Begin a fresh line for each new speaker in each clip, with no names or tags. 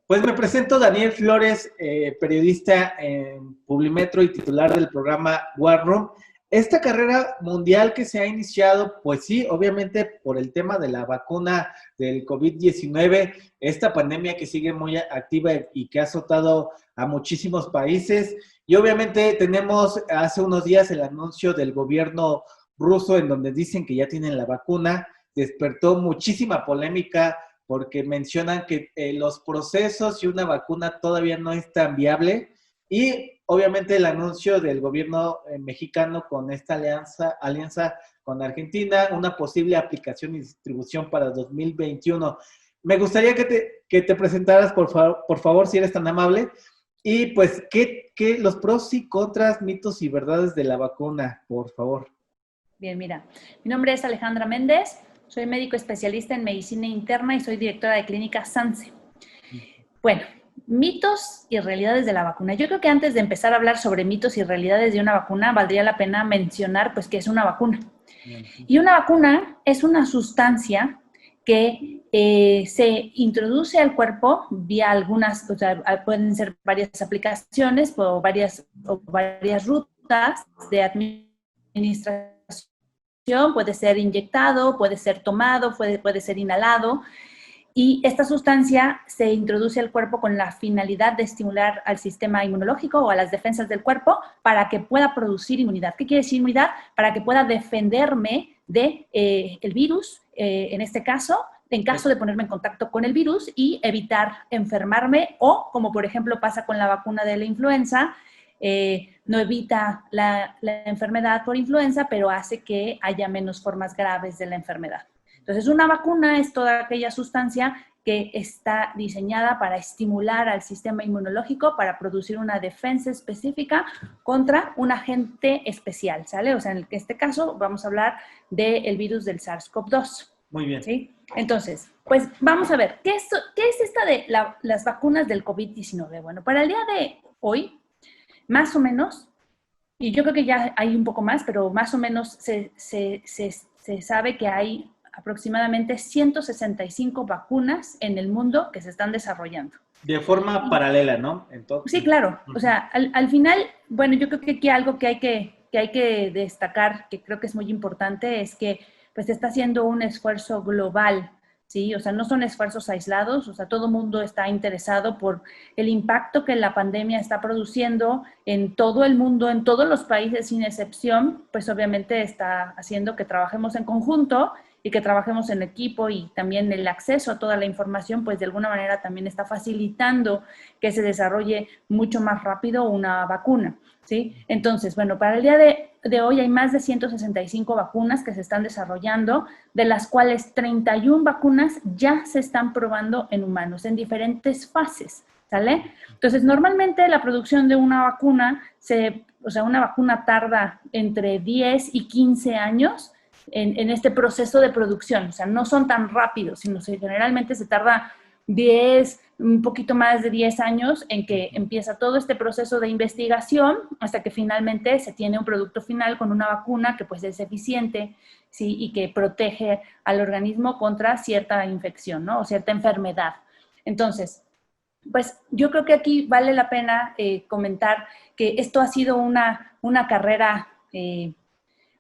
Pues me presento Daniel Flores, periodista en Publimetro y titular del programa War Room. Esta carrera mundial que se ha iniciado, pues sí, obviamente por el tema de la vacuna del COVID-19, esta pandemia que sigue muy activa y que ha azotado a muchísimos países. Y obviamente tenemos hace unos días el anuncio del gobierno ruso en donde dicen que ya tienen la vacuna. Despertó muchísima polémica porque mencionan que los procesos y una vacuna todavía no es tan viable, y obviamente el anuncio del gobierno mexicano con esta alianza con Argentina, una posible aplicación y distribución para 2021. Me gustaría que te presentaras, por favor, si eres tan amable, y pues, ¿qué los pros y contras, mitos y verdades de la vacuna, por favor?
Bien, mira, mi nombre es Alejandra Méndez, soy médico especialista en medicina interna y soy directora de clínica Sanse. Bueno, mitos y realidades de la vacuna. Yo creo que antes de empezar a hablar sobre mitos y realidades de una vacuna, valdría la pena mencionar, pues, qué es una vacuna. Y una vacuna es una sustancia que se introduce al cuerpo vía algunas, o sea, pueden ser varias aplicaciones o varias rutas de administración. Puede ser inyectado, puede ser tomado, puede ser inhalado, y esta sustancia se introduce al cuerpo con la finalidad de estimular al sistema inmunológico o a las defensas del cuerpo para que pueda producir inmunidad. ¿Qué quiere decir inmunidad? Para que pueda defenderme de el virus, en este caso, en caso de ponerme en contacto con el virus y evitar enfermarme, o como por ejemplo pasa con la vacuna de la influenza, no evita la enfermedad por influenza, pero hace que haya menos formas graves de la enfermedad. Entonces, una vacuna es toda aquella sustancia que está diseñada para estimular al sistema inmunológico para producir una defensa específica contra un agente especial, ¿sale? O sea, en este caso vamos a hablar del virus del SARS-CoV-2.
Muy bien.
¿Sí? Entonces, pues vamos a ver, ¿qué es esta de las vacunas del COVID-19? Bueno, para el día de hoy, más o menos, y yo creo que ya hay un poco más, pero más o menos se sabe que hay aproximadamente 165 vacunas en el mundo que se están desarrollando.
De forma paralela, ¿no? Entonces,
sí, claro. O sea, al final, bueno, yo creo que aquí algo que hay que destacar, que creo que es muy importante, es que pues se está haciendo un esfuerzo global, ¿sí? O sea, no son esfuerzos aislados, o sea, todo el mundo está interesado por el impacto que la pandemia está produciendo en todo el mundo, en todos los países sin excepción, pues obviamente está haciendo que trabajemos en conjunto y que trabajemos en equipo, y también el acceso a toda la información, pues de alguna manera también está facilitando que se desarrolle mucho más rápido una vacuna, ¿sí? Entonces, bueno, para el día de hoy hay más de 165 vacunas que se están desarrollando, de las cuales 31 vacunas ya se están probando en humanos, en diferentes fases, ¿sale? Entonces, normalmente la producción de una vacuna, una vacuna tarda entre 10 y 15 años en este proceso de producción. O sea, no son tan rápidos, sino que generalmente se tarda 10, un poquito más de 10 años en que empieza todo este proceso de investigación hasta que finalmente se tiene un producto final con una vacuna que pues es eficiente, ¿sí? Y que protege al organismo contra cierta infección, ¿no? O cierta enfermedad. Entonces, pues yo creo que aquí vale la pena comentar que esto ha sido una carrera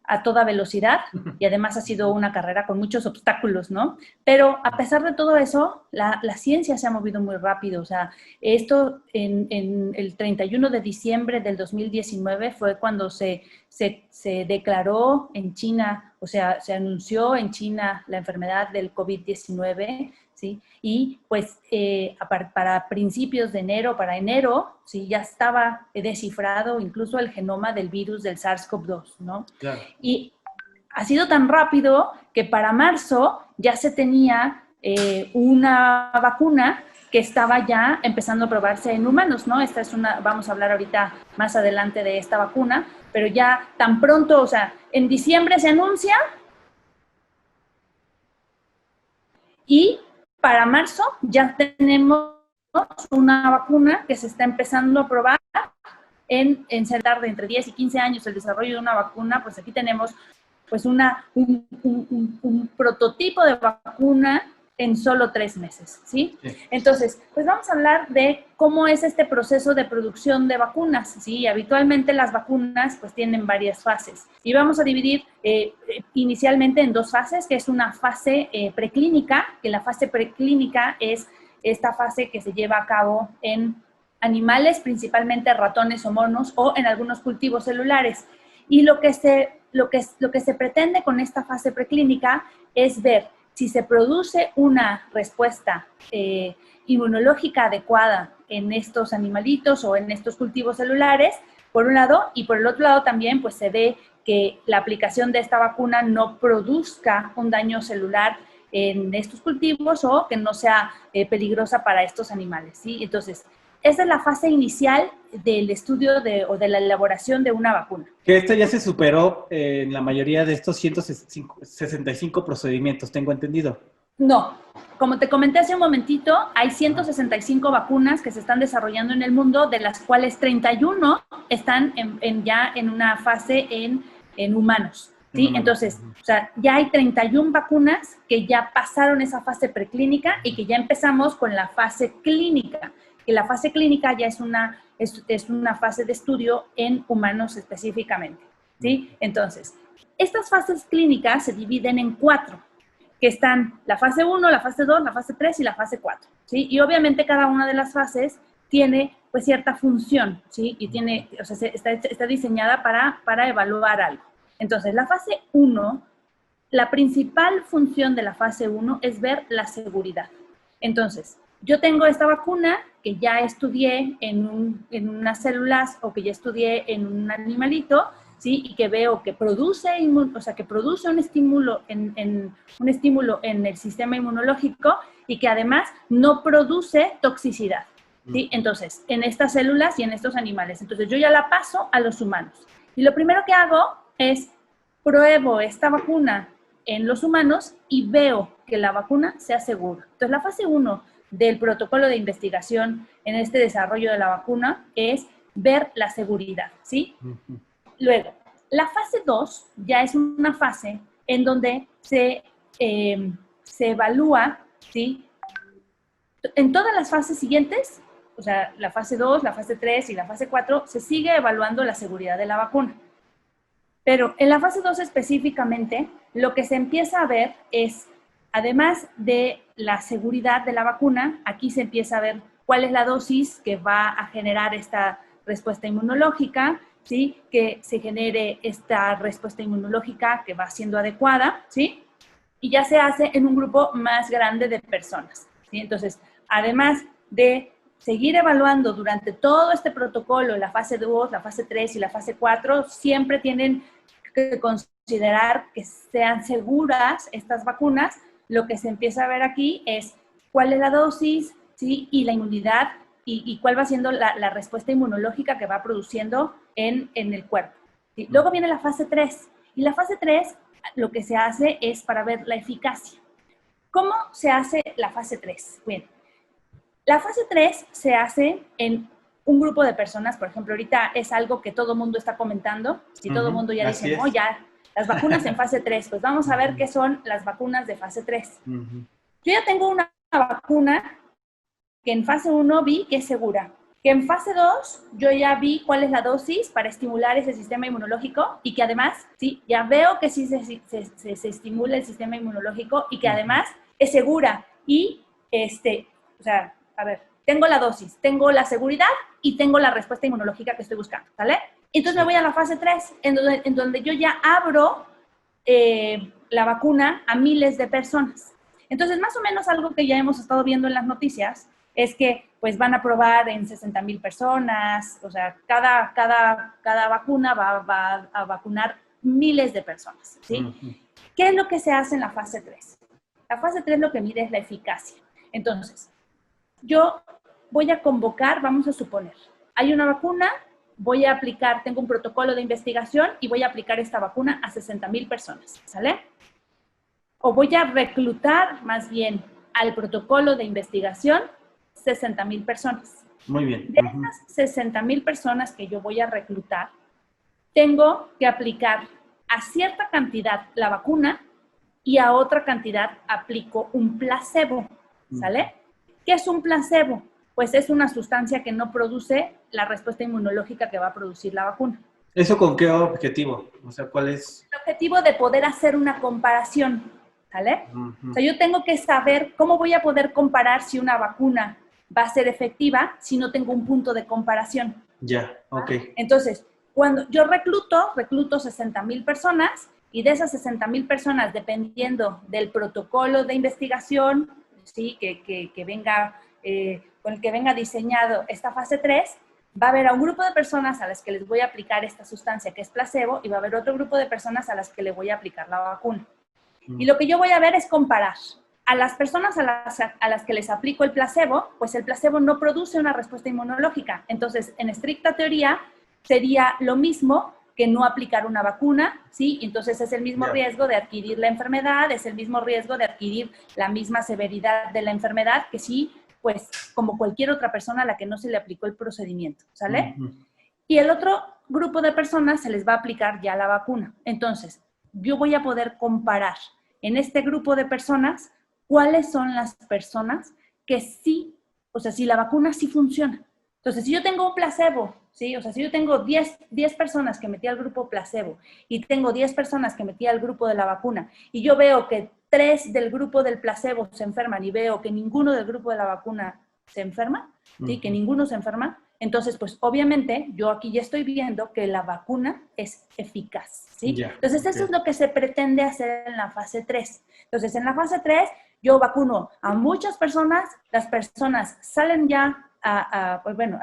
a toda velocidad, y además ha sido una carrera con muchos obstáculos, ¿no? Pero a pesar de todo eso, la ciencia se ha movido muy rápido. O sea, esto en el 31 de diciembre del 2019 fue cuando se declaró en China, o sea, se anunció en China la enfermedad del COVID-19, ¿sí? Y pues para principios de enero, para enero, ¿sí? Ya estaba descifrado incluso el genoma del virus del SARS-CoV-2, ¿no?
claro.
Y ha sido tan rápido que para marzo ya se tenía una vacuna que estaba ya empezando a probarse en humanos, ¿no? Esta es vamos a hablar ahorita más adelante de esta vacuna, pero ya tan pronto, o sea, en diciembre se anuncia y para marzo ya tenemos una vacuna que se está empezando a probar en ser tarde entre 10 y 15 años el desarrollo de una vacuna. Pues aquí tenemos pues un prototipo de vacuna en solo 3 meses, ¿sí?
Sí.
Entonces, pues vamos a hablar de cómo es este proceso de producción de vacunas, ¿sí? Habitualmente las vacunas pues tienen varias fases y vamos a dividir inicialmente en 2 fases, que es una fase preclínica, que la fase preclínica es esta fase que se lleva a cabo en animales, principalmente ratones o monos, o en algunos cultivos celulares. Y lo que se pretende con esta fase preclínica es ver si se produce una respuesta inmunológica adecuada en estos animalitos o en estos cultivos celulares, por un lado, y por el otro lado también pues se ve que la aplicación de esta vacuna no produzca un daño celular en estos cultivos o que no sea peligrosa para estos animales, ¿sí? Entonces, esa es la fase inicial del estudio o de la elaboración de una vacuna.
Que esta ya se superó en la mayoría de estos 165 procedimientos, tengo entendido.
No, como te comenté hace un momentito, hay 165 vacunas que se están desarrollando en el mundo, de las cuales 31 están ya en una fase en humanos, ¿sí? Entonces, o sea, ya hay 31 vacunas que ya pasaron esa fase preclínica y que ya empezamos con la fase clínica, que la fase clínica ya es una fase de estudio en humanos específicamente, ¿sí? Entonces, estas fases clínicas se dividen en 4, que están la fase 1, la fase 2, la fase 3 y la fase 4, ¿sí? Y obviamente cada una de las fases tiene pues cierta función, ¿sí? Y tiene, o sea, está diseñada para evaluar algo. Entonces, la fase 1, la principal función de la fase 1 es ver la seguridad. Entonces, yo tengo esta vacuna que ya estudié en unas células o que ya estudié en un animalito, ¿sí? Y que veo que produce, que produce un estímulo un estímulo en el sistema inmunológico y que además no produce toxicidad, ¿sí? Entonces, en estas células y en estos animales. Entonces, yo ya la paso a los humanos. Y lo primero que hago es pruebo esta vacuna en los humanos y veo que la vacuna sea segura. Entonces, la fase 1 del protocolo de investigación en este desarrollo de la vacuna es ver la seguridad, ¿sí? Luego, la fase 2 ya es una fase en donde se evalúa, ¿sí? En todas las fases siguientes, o sea, la fase 2, la fase 3 y la fase 4, se sigue evaluando la seguridad de la vacuna. Pero en la fase 2 específicamente, lo que se empieza a ver es, además de la seguridad de la vacuna, aquí se empieza a ver cuál es la dosis que va a generar esta respuesta inmunológica, ¿sí? Que se genere esta respuesta inmunológica que va siendo adecuada, ¿sí? Y ya se hace en un grupo más grande de personas, ¿sí? Entonces, además de seguir evaluando durante todo este protocolo, la fase 2, la fase 3 y la fase 4, siempre tienen que considerar que sean seguras estas vacunas. Lo que se empieza a ver aquí es cuál es la dosis, ¿sí? Y la inmunidad y cuál va siendo la respuesta inmunológica que va produciendo en el cuerpo, ¿sí? Luego viene la fase 3 y la fase 3 lo que se hace es para ver la eficacia. ¿Cómo se hace la fase 3? Bien, la fase 3 se hace en un grupo de personas, por ejemplo, ahorita es algo que todo el mundo está comentando, si todo el mundo ya dice, no, ya, las vacunas en fase 3, pues vamos a ver qué son las vacunas de fase 3. Yo ya tengo una vacuna que en fase 1 vi que es segura, que en fase 2 yo ya vi cuál es la dosis para estimular ese sistema inmunológico y que además, sí, ya veo que sí se estimula el sistema inmunológico y que además es segura y, o sea, a ver, tengo la dosis, tengo la seguridad y tengo la respuesta inmunológica que estoy buscando, ¿vale? Entonces me voy a la fase 3, en donde yo ya abro la vacuna a miles de personas. Entonces, más o menos algo que ya hemos estado viendo en las noticias es que pues van a probar en 60,000 personas, o sea, cada vacuna va a vacunar miles de personas, ¿sí? ¿Qué es lo que se hace en la fase 3? La fase 3 lo que mide es la eficacia. Entonces, yo voy a convocar, vamos a suponer, hay una vacuna, voy a aplicar, tengo un protocolo de investigación y voy a aplicar esta vacuna a 60,000 personas, ¿sale? O voy a reclutar más bien al protocolo de investigación 60,000 personas.
Muy bien.
De esas 60,000 personas que yo voy a reclutar, tengo que aplicar a cierta cantidad la vacuna y a otra cantidad aplico un placebo, ¿sale? ¿Qué es un placebo? Pues es una sustancia que no produce la respuesta inmunológica que va a producir la vacuna.
¿Eso con qué objetivo? O sea, ¿cuál es?
El objetivo de poder hacer una comparación, ¿sale? O sea, yo tengo que saber cómo voy a poder comparar si una vacuna va a ser efectiva si no tengo un punto de comparación.
Ya, ok.
Entonces, cuando yo recluto 60,000 personas y de esas 60,000 personas, dependiendo del protocolo de investigación, ¿sí? que venga, con el que venga diseñado esta fase 3, va a haber a un grupo de personas a las que les voy a aplicar esta sustancia que es placebo y va a haber otro grupo de personas a las que le voy a aplicar la vacuna. Y lo que yo voy a ver es comparar. A las personas a las que les aplico el placebo, pues el placebo no produce una respuesta inmunológica. Entonces, en estricta teoría, sería lo mismo que no aplicar una vacuna, ¿sí? Entonces es el mismo riesgo de adquirir la enfermedad, es el mismo riesgo de adquirir la misma severidad de la enfermedad que sí, pues como cualquier otra persona a la que no se le aplicó el procedimiento, ¿sale? Y el otro grupo de personas se les va a aplicar ya la vacuna. Entonces, yo voy a poder comparar en este grupo de personas cuáles son las personas que sí, o sea, si la vacuna sí funciona. Entonces, si yo tengo un placebo, ¿sí? O sea, si yo tengo 10 personas que metí al grupo placebo y tengo 10 personas que metí al grupo de la vacuna y yo veo que 3 del grupo del placebo se enferman y veo que ninguno del grupo de la vacuna se enferma, ¿sí? Que ninguno se enferma, entonces, pues obviamente yo aquí ya estoy viendo que la vacuna es eficaz, ¿sí? Entonces, eso es lo que se pretende hacer en la fase 3. Entonces, en la fase 3 yo vacuno a muchas personas, las personas salen ya a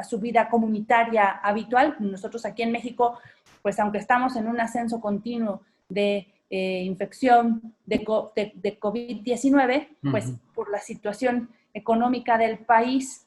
su vida comunitaria habitual. Nosotros aquí en México, pues aunque estamos en un ascenso continuo de infección de COVID-19, pues por la situación económica del país,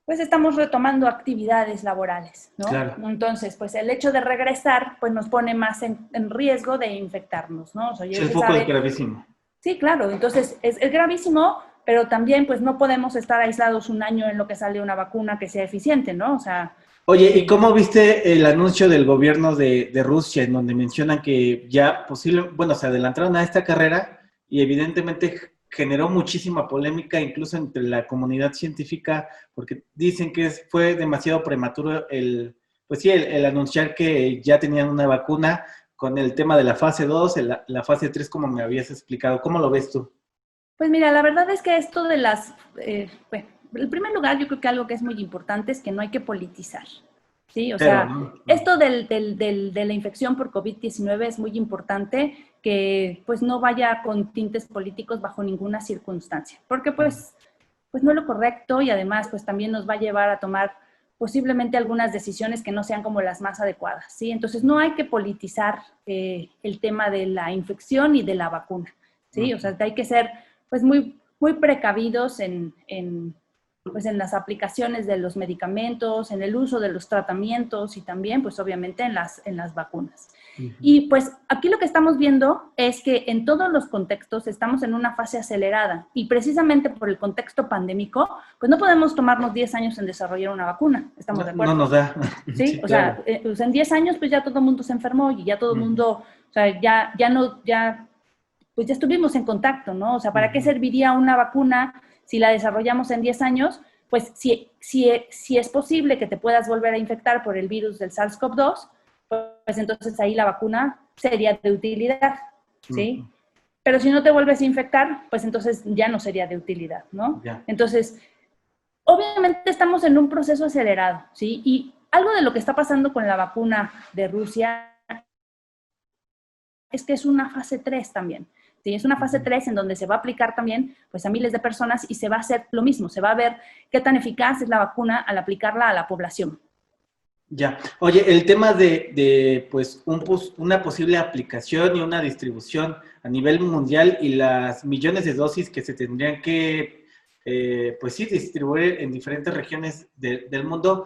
pues estamos retomando actividades laborales, ¿no? Claro. Entonces, pues el hecho de regresar, pues nos pone más en riesgo de infectarnos, ¿no? O sea,
el foco es gravísimo.
Sí, claro, entonces es gravísimo, pero también pues no podemos estar aislados un año en lo que sale una vacuna que sea eficiente, ¿no? O sea...
Oye, ¿y cómo viste el anuncio del gobierno de Rusia en donde mencionan que ya se adelantaron a esta carrera y evidentemente generó muchísima polémica incluso entre la comunidad científica porque dicen que fue demasiado prematuro el anunciar que ya tenían una vacuna con el tema de la fase 2, la fase 3, como me habías explicado? ¿Cómo lo ves tú?
Pues mira, la verdad es que esto de las... bueno, en primer lugar, yo creo que algo que es muy importante es que no hay que politizar, ¿sí? O sea, esto de la infección por COVID-19 es muy importante que pues no vaya con tintes políticos bajo ninguna circunstancia, porque pues no es lo correcto y además pues también nos va a llevar a tomar posiblemente algunas decisiones que no sean como las más adecuadas, ¿sí? Entonces no hay que politizar el tema de la infección y de la vacuna, ¿sí? O sea, que hay que ser pues muy precavidos en las aplicaciones de los medicamentos, en el uso de los tratamientos y también pues obviamente en las vacunas. Y pues aquí lo que estamos viendo es que en todos los contextos estamos en una fase acelerada y precisamente por el contexto pandémico, pues no podemos tomarnos 10 años en desarrollar una vacuna, ¿estamos de acuerdo?
No nos da.
Sí, o sea, pues en 10 años pues ya todo el mundo se enfermó y ya todo el mundo, o sea, pues ya estuvimos en contacto, ¿no? O sea, ¿para qué serviría una vacuna si la desarrollamos en 10 años? Pues si es posible que te puedas volver a infectar por el virus del SARS-CoV-2, pues entonces ahí la vacuna sería de utilidad, ¿sí? Pero si no te vuelves a infectar, pues entonces ya no sería de utilidad, ¿no? Entonces, obviamente estamos en un proceso acelerado, ¿sí? Y algo de lo que está pasando con la vacuna de Rusia es que es una fase 3 también. Sí, es una fase 3 en donde se va a aplicar también pues, a miles de personas y se va a hacer lo mismo, se va a ver qué tan eficaz es la vacuna al aplicarla a la población.
Ya. Oye, el tema de pues una posible aplicación y una distribución a nivel mundial y las millones de dosis que se tendrían que, pues sí, distribuir en diferentes regiones del mundo,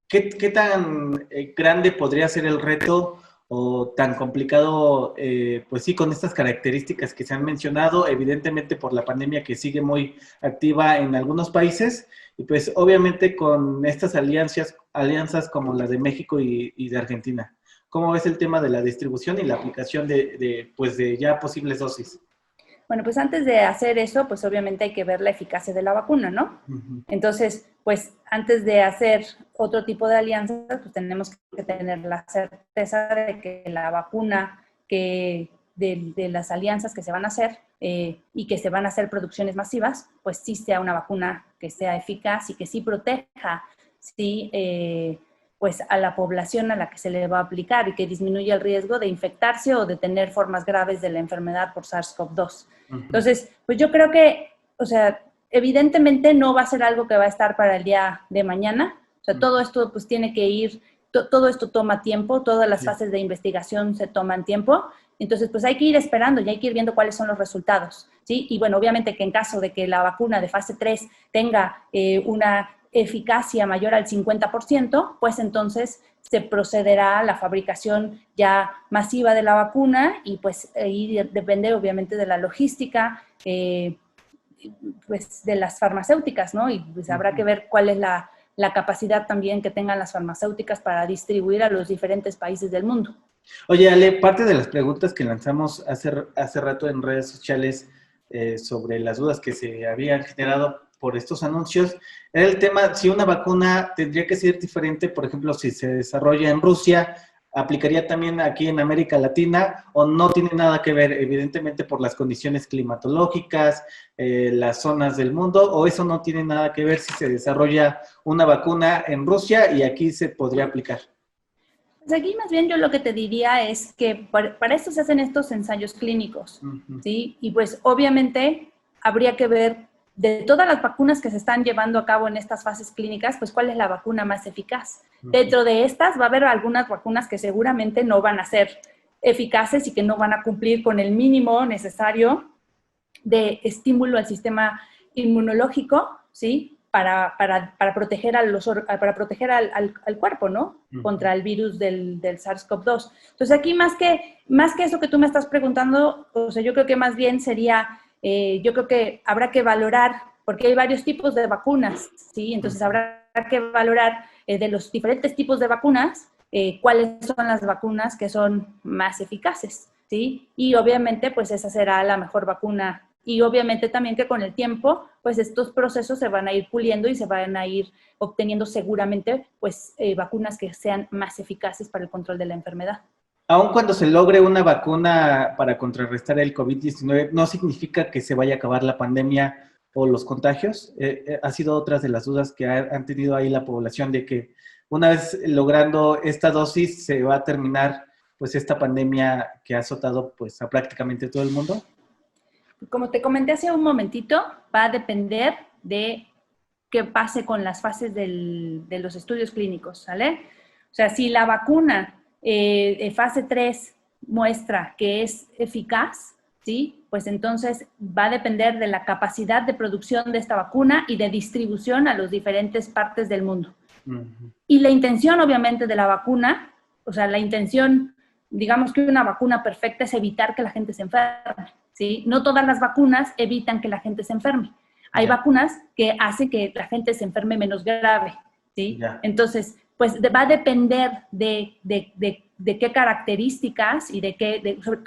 ¿qué tan grande podría ser el reto o tan complicado, pues sí, con estas características que se han mencionado, evidentemente por la pandemia que sigue muy activa en algunos países, y pues obviamente con estas alianzas como la de México y de Argentina? ¿Cómo ves el tema de la distribución y la aplicación de ya posibles dosis?
Bueno, pues antes de hacer eso, pues obviamente hay que ver la eficacia de la vacuna, ¿no? Entonces, pues antes de hacer otro tipo de alianzas, pues tenemos que tener la certeza de que la vacuna de las alianzas que se van a hacer y que se van a hacer producciones masivas, pues sí sea una vacuna que sea eficaz y que sí proteja, sí, pues a la población a la que se le va a aplicar y que disminuya el riesgo de infectarse o de tener formas graves de la enfermedad por SARS-CoV-2. Entonces, pues yo creo que, o sea, evidentemente no va a ser algo que va a estar para el día de mañana. O sea, todo esto pues tiene que ir, todo esto toma tiempo, todas las fases de investigación se toman tiempo. Entonces, pues hay que ir esperando y hay que ir viendo cuáles son los resultados, ¿sí? Y bueno, obviamente que en caso de que la vacuna de fase 3 tenga una eficacia mayor al 50%, pues entonces se procederá a la fabricación ya masiva de la vacuna y pues ahí depende obviamente de la logística, pues de las farmacéuticas, ¿no? Y pues habrá que ver cuál es la capacidad también que tengan las farmacéuticas para distribuir a los diferentes países del mundo.
Oye, Ale, parte de las preguntas que lanzamos hace rato en redes sociales sobre las dudas que se habían generado por estos anuncios, era el tema si una vacuna tendría que ser diferente, por ejemplo, si se desarrolla en Rusia, ¿aplicaría también aquí en América Latina o no tiene nada que ver, evidentemente por las condiciones climatológicas, las zonas del mundo, o eso no tiene nada que ver si se desarrolla una vacuna en Rusia y aquí se podría aplicar?
Pues aquí más bien yo lo que te diría es que para esto se hacen estos ensayos clínicos, ¿sí? Y pues obviamente habría que ver de todas las vacunas que se están llevando a cabo en estas fases clínicas, pues cuál es la vacuna más eficaz. Dentro de estas va a haber algunas vacunas que seguramente no van a ser eficaces y que no van a cumplir con el mínimo necesario de estímulo al sistema inmunológico, ¿sí? Para proteger, para proteger al cuerpo, ¿no? Contra el virus del SARS-CoV-2. Entonces, aquí más que eso que tú me estás preguntando, o sea, yo creo que más bien sería, yo creo que habrá que valorar, porque hay varios tipos de vacunas, ¿sí? Entonces, habrá que valorar de los diferentes tipos de vacunas, cuáles son las vacunas que son más eficaces, ¿sí? Y obviamente, pues esa será la mejor vacuna. Y obviamente también que con el tiempo, pues estos procesos se van a ir puliendo y se van a ir obteniendo seguramente, pues, vacunas que sean más eficaces para el control de la enfermedad.
Aun cuando se logre una vacuna para contrarrestar el COVID-19, ¿no significa que se vaya a acabar la pandemia o los contagios? Ha sido otra de las dudas que han tenido ahí la población de que una vez logrando esta dosis se va a terminar pues esta pandemia que ha azotado pues a prácticamente todo el mundo.
Como te comenté hace un momentito, va a depender de qué pase con las fases de los estudios clínicos, ¿sale? O sea, si la vacuna fase 3 muestra que es eficaz, ¿sí? Pues entonces va a depender de la capacidad de producción de esta vacuna y de distribución a las diferentes partes del mundo. Y la intención, obviamente, de la vacuna, o sea, la intención, digamos que una vacuna perfecta es evitar que la gente se enferme, ¿sí? No todas las vacunas evitan que la gente se enferme. Hay vacunas que hacen que la gente se enferme menos grave, ¿sí? Entonces, pues va a depender de qué características y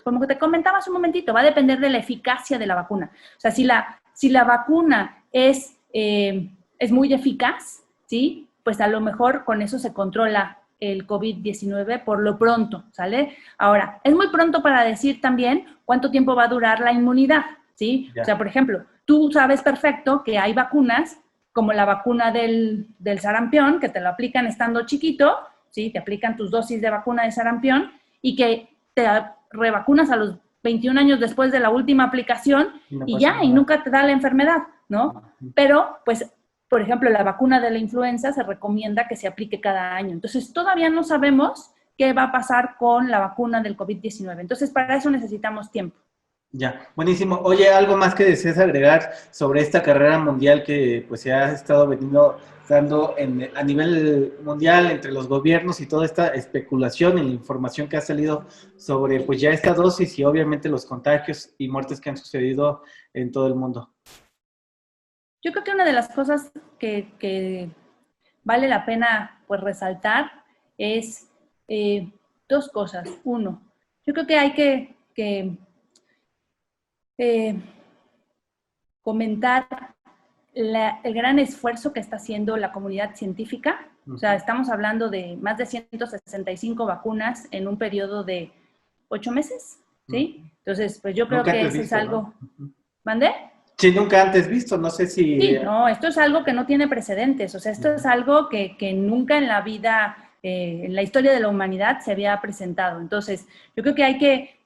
como te comentaba hace un momentito, va a depender de la eficacia de la vacuna. O sea, si la vacuna es muy eficaz, ¿sí? Pues a lo mejor con eso se controla el COVID-19 por lo pronto, ¿sale? Ahora, es muy pronto para decir también cuánto tiempo va a durar la inmunidad, ¿sí? O sea, por ejemplo, tú sabes perfecto que hay vacunas, como la vacuna del sarampión, que te lo aplican estando chiquito, ¿sí? Te aplican tus dosis de vacuna de sarampión y que te revacunas a los 21 años después de la última aplicación y nunca te da la enfermedad, ¿no? Pero, pues, por ejemplo, la vacuna de la influenza se recomienda que se aplique cada año. Entonces, todavía no sabemos qué va a pasar con la vacuna del COVID-19. Entonces, para eso necesitamos tiempo.
Ya, buenísimo. Oye, ¿algo más que desees agregar sobre esta carrera mundial que pues se ha estado dando a nivel mundial entre los gobiernos y toda esta especulación y la información que ha salido sobre pues ya esta dosis y obviamente los contagios y muertes que han sucedido en todo el mundo?
Yo creo que una de las cosas que vale la pena pues resaltar es dos cosas. Uno, yo creo que hay que comentar el gran esfuerzo que está haciendo la comunidad científica. O sea, estamos hablando de más de 165 vacunas en un periodo de 8 meses, ¿sí? Entonces, pues yo creo
Nunca
que
antes
eso
visto,
es algo...
¿no?
¿Mandé?
Sí, nunca antes visto, no sé si...
Sí, no, esto es algo que no tiene precedentes, o sea, esto es algo que nunca en la vida, en la historia de la humanidad se había presentado. Entonces, yo creo que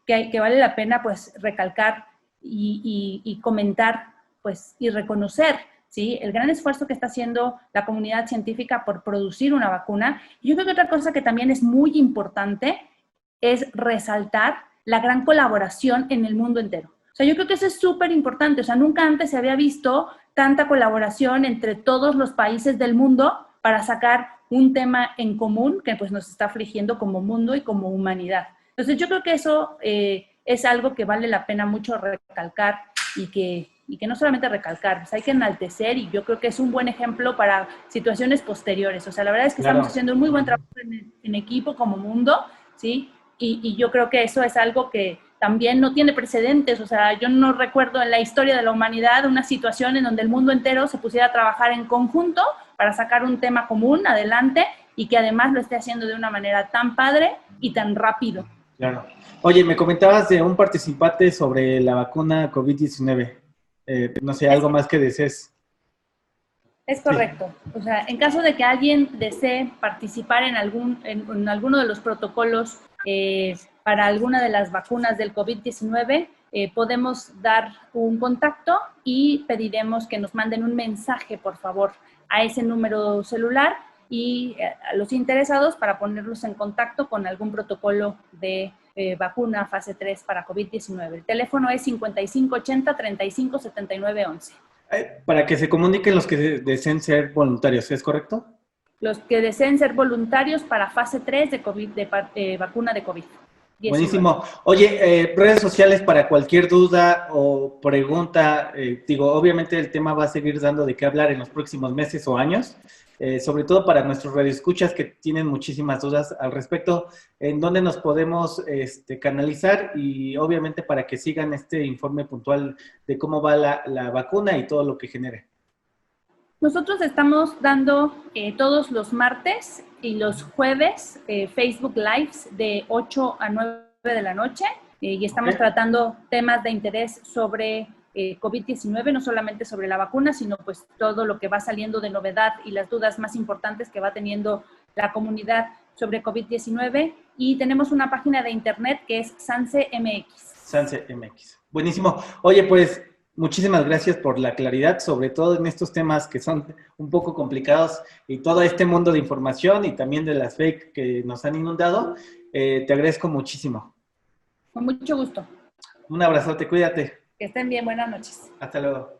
que vale la pena, pues, recalcar y comentar, pues, y reconocer, ¿sí? El gran esfuerzo que está haciendo la comunidad científica por producir una vacuna. Y yo creo que otra cosa que también es muy importante es resaltar la gran colaboración en el mundo entero. O sea, yo creo que eso es súper importante. O sea, nunca antes se había visto tanta colaboración entre todos los países del mundo para sacar un tema en común que pues nos está afligiendo como mundo y como humanidad. Entonces, yo creo que eso es algo que vale la pena mucho recalcar y que no solamente recalcar, pues hay que enaltecer, y yo creo que es un buen ejemplo para situaciones posteriores. O sea, la verdad es que
Claro.
estamos haciendo un muy buen trabajo en equipo como mundo, ¿sí? Y yo creo que eso es algo que también no tiene precedentes. O sea, yo no recuerdo en la historia de la humanidad una situación en donde el mundo entero se pusiera a trabajar en conjunto para sacar un tema común adelante y que además lo esté haciendo de una manera tan padre y tan rápido.
Claro. Oye, me comentabas de un participante sobre la vacuna COVID-19. No sé, algo más que desees.
Es correcto. O sea, en caso de que alguien desee participar en alguno de los protocolos para alguna de las vacunas del COVID-19, podemos dar un contacto y pediremos que nos manden un mensaje, por favor, a ese número celular y a los interesados para ponerlos en contacto con algún protocolo de vacuna fase 3 para COVID-19. El teléfono es 5580-357911.
Para que se comuniquen los que deseen ser voluntarios, ¿es correcto?
Los que deseen ser voluntarios para fase 3 de, COVID, vacuna de COVID-19.
Buenísimo. Oye, redes sociales para cualquier duda o pregunta, digo, obviamente el tema va a seguir dando de qué hablar en los próximos meses o años, sobre todo para nuestros radioescuchas que tienen muchísimas dudas al respecto, en dónde nos podemos canalizar y obviamente para que sigan este informe puntual de cómo va la vacuna y todo lo que genere.
Nosotros estamos dando todos los martes y los jueves Facebook Lives de 8 a 9 de la noche y estamos tratando temas de interés sobre COVID-19, no solamente sobre la vacuna, sino pues todo lo que va saliendo de novedad y las dudas más importantes que va teniendo la comunidad sobre COVID-19. Y tenemos una página de internet que es Sanse MX.
Sanse MX. Buenísimo. Oye, pues muchísimas gracias por la claridad, sobre todo en estos temas que son un poco complicados y todo este mundo de información y también de las fake que nos han inundado. Te agradezco muchísimo.
Con mucho gusto.
Un abrazote, cuídate.
Que estén bien, buenas noches.
Hasta luego.